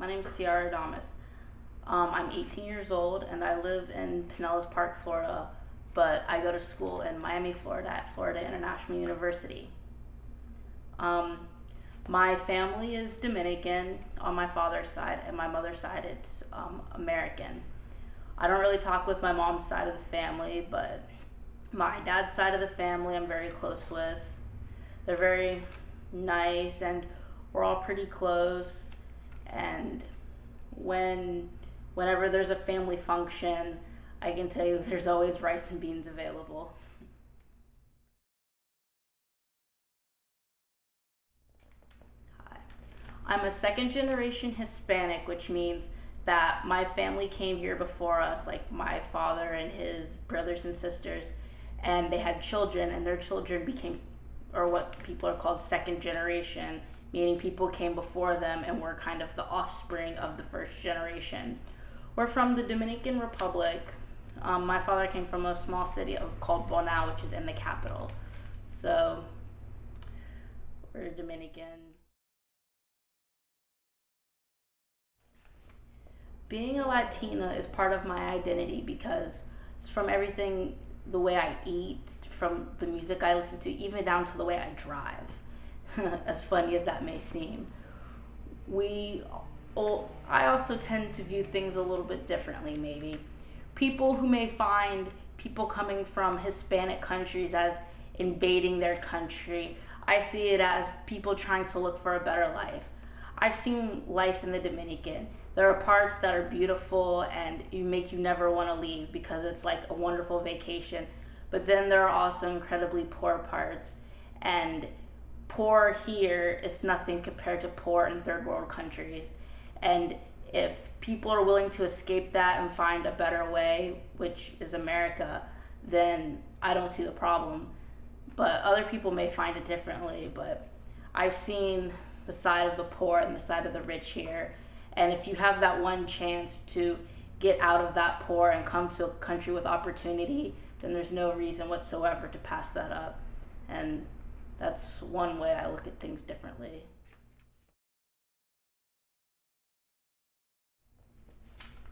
My name's Ciara. I'm 18 years old and I live in Pinellas Park, Florida, but I go to school in Miami, Florida at Florida International University. My family is Dominican on my father's side, and my mother's side it's American. I don't really talk with my mom's side of the family, but my dad's side of the family I'm very close with. They're very nice and we're all pretty close, and whenever there's a family function, I can tell you there's always rice and beans available. Hi. I'm a second generation Hispanic, which means that my family came here before us, like my father and his brothers and sisters, and they had children, and their children became, or what people are called second generation, meaning people came before them and were kind of the offspring of the first generation. We're from the Dominican Republic. My father came from a small city called Bonao, which is in the capital. So we're Dominican. Being a Latina is part of my identity because it's from everything, the way I eat, from the music I listen to, even down to the way I drive. As funny as that may seem. I also tend to view things a little bit differently, maybe. People who may find people coming from Hispanic countries as invading their country, I see it as people trying to look for a better life. I've seen life in the Dominican. There are parts that are beautiful and make you never want to leave because it's like a wonderful vacation. But then there are also incredibly poor parts, and poor here is nothing compared to poor in third world countries. And if people are willing to escape that and find a better way, which is America, then I don't see the problem. But other people may find it differently. But I've seen the side of the poor and the side of the rich here. And if you have that one chance to get out of that poor and come to a country with opportunity, then there's no reason whatsoever to pass that up. And that's one way I look at things differently.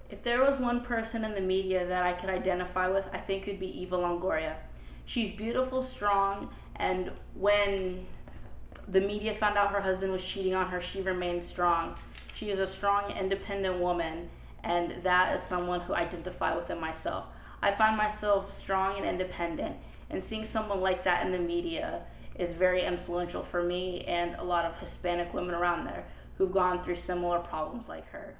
If there was one person in the media that I could identify with, I think it would be Eva Longoria. She's beautiful, strong, and when the media found out her husband was cheating on her, she remained strong. She is a strong, independent woman, and that is someone who I identify with in myself. I find myself strong and independent, and seeing someone like that in the media is very influential for me and a lot of Hispanic women around there who've gone through similar problems like her.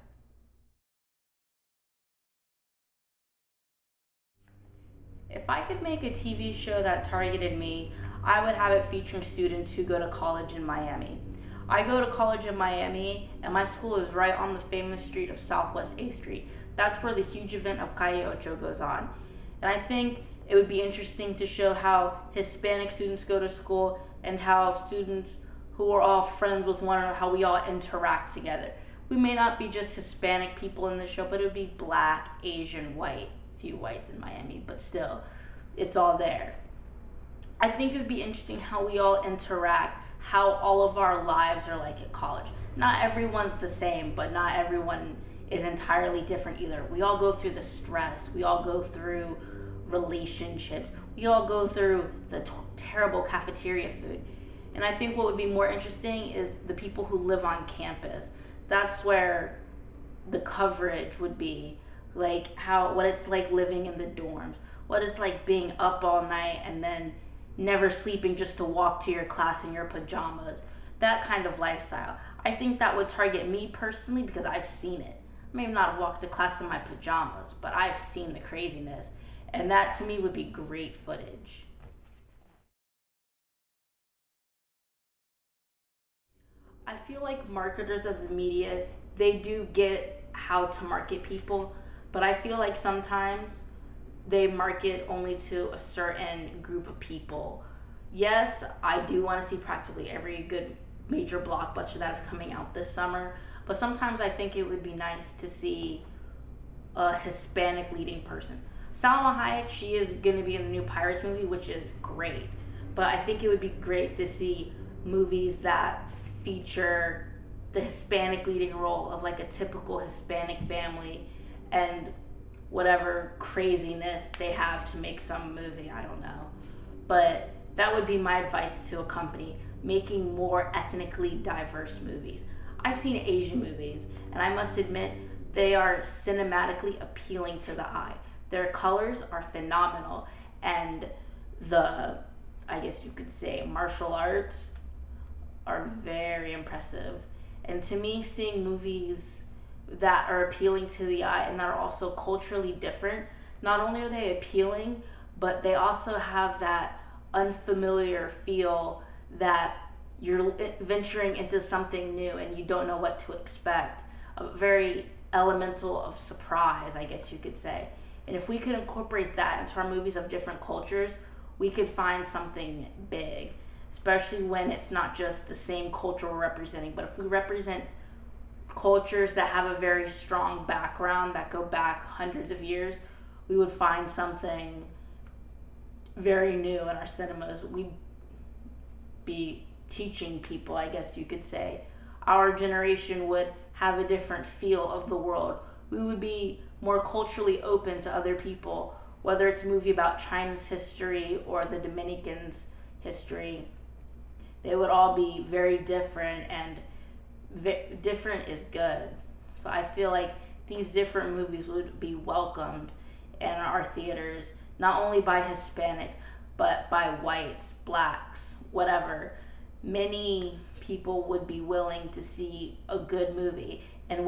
If I could make a TV show that targeted me, I would have it featuring students who go to college in Miami. I go to college in Miami, and my school is right on the famous street of Southwest A Street. That's where the huge event of Calle Ocho goes on. And I think it would be interesting to show how Hispanic students go to school and how students who are all friends with one another, how we all interact together. We may not be just Hispanic people in the show, but it would be black, Asian, white. Few whites in Miami, but still, it's all there. I think it would be interesting how we all interact, how all of our lives are like at college. Not everyone's the same, but not everyone is entirely different either. We all go through the stress. We all go through relationships. We all go through the terrible cafeteria food. And I think what would be more interesting is the people who live on campus. That's where the coverage would be, like what it's like living in the dorms, what it's like being up all night and then never sleeping just to walk to your class in your pajamas. That kind of lifestyle. I think that would target me personally because I've seen it. I may not have walked to class in my pajamas, but I've seen the craziness. And that to me would be great footage. I feel like marketers of the media, they do get how to market people, but I feel like sometimes they market only to a certain group of people. Yes, I do want to see practically every good major blockbuster that is coming out this summer, but sometimes I think it would be nice to see a Hispanic leading person. Salma Hayek, she is going to be in the new Pirates movie, which is great, but I think it would be great to see movies that feature the Hispanic leading role of like a typical Hispanic family and whatever craziness they have to make some movie. I don't know. But that would be my advice to a company making more ethnically diverse movies. I've seen Asian movies, and I must admit, they are cinematically appealing to the eye. Their colors are phenomenal, and I guess you could say, martial arts are very impressive. And to me, seeing movies that are appealing to the eye and that are also culturally different, not only are they appealing, but they also have that unfamiliar feel that you're venturing into something new and you don't know what to expect. A very elemental of surprise, I guess you could say. And if we could incorporate that into our movies of different cultures, we could find something big, especially when it's not just the same culture we're representing, but if we represent cultures that have a very strong background that go back hundreds of years, we would find something very new in our cinemas. We'd be teaching people, I guess you could say. Our generation would have a different feel of the world. We would be more culturally open to other people, whether it's a movie about China's history or the Dominicans' history. They would all be very different, and different is good. So I feel like these different movies would be welcomed in our theaters, not only by Hispanics, but by whites, blacks, whatever. Many people would be willing to see a good movie. And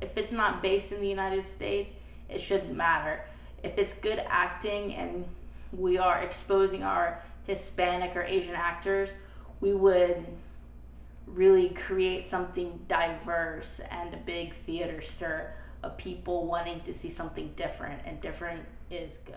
if it's not based in the United States, it shouldn't matter. If it's good acting and we are exposing our Hispanic or Asian actors, we would really create something diverse and a big theater stir of people wanting to see something different, and different is good.